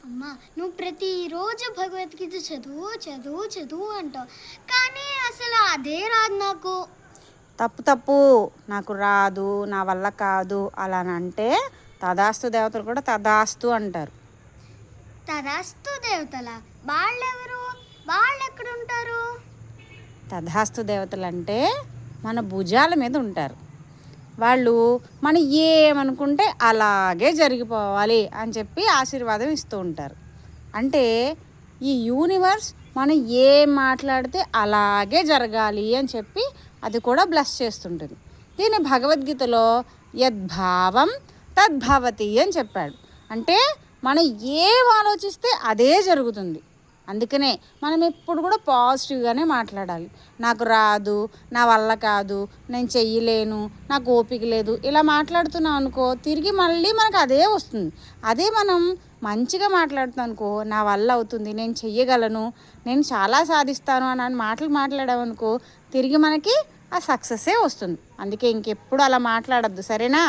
అమ్మా, నువ్వు ప్రతిరోజు భగవద్గీత చదువు చదువు చదువు అంటావు, కానీ అసలు అదే రాదు నాకు. తప్పు నాకు రాదు, నా వల్ల కాదు అలా అంటే తదాస్తు దేవతలు కూడా తదాస్తు అంటారు. తదాస్తు దేవతల వాళ్ళెవరు? వాళ్ళు ఎక్కడుంటారు? తదాస్తు దేవతలు అంటే మన భుజాల మీద ఉంటారు. వాళ్ళు మనం ఏమనుకుంటే అలాగే జరిగిపోవాలి అని చెప్పి ఆశీర్వాదం ఇస్తూ ఉంటారు. అంటే ఈ యూనివర్స్ మనం ఏం మాట్లాడితే అలాగే జరగాలి అని చెప్పి అది కూడా బ్లెస్ చేస్తుంటుంది. దీన్ని భగవద్గీతలో యద్భావం తద్భవతి అని చెప్పాడు. అంటే మనం ఏం ఆలోచిస్తే అదే జరుగుతుంది. అందుకనే మనం ఎప్పుడు కూడా పాజిటివ్గానే మాట్లాడాలి. నాకు రాదు, నా వల్ల కాదు, నేను చెయ్యలేను, నాకు ఓపిక లేదు, ఇలా మాట్లాడుతున్నాం అనుకో, తిరిగి మళ్ళీ మనకు అదే వస్తుంది. అదే మనం మంచిగా మాట్లాడుతాం అనుకో, నా వల్ల అవుతుంది, నేను చెయ్యగలను, నేను చాలా సాధిస్తాను అని మాటలు మాట్లాడామనుకో, తిరిగి మనకి ఆ సక్సెస్సే వస్తుంది. అందుకే ఇంకెప్పుడు అలా మాట్లాడద్దు, సరేనా?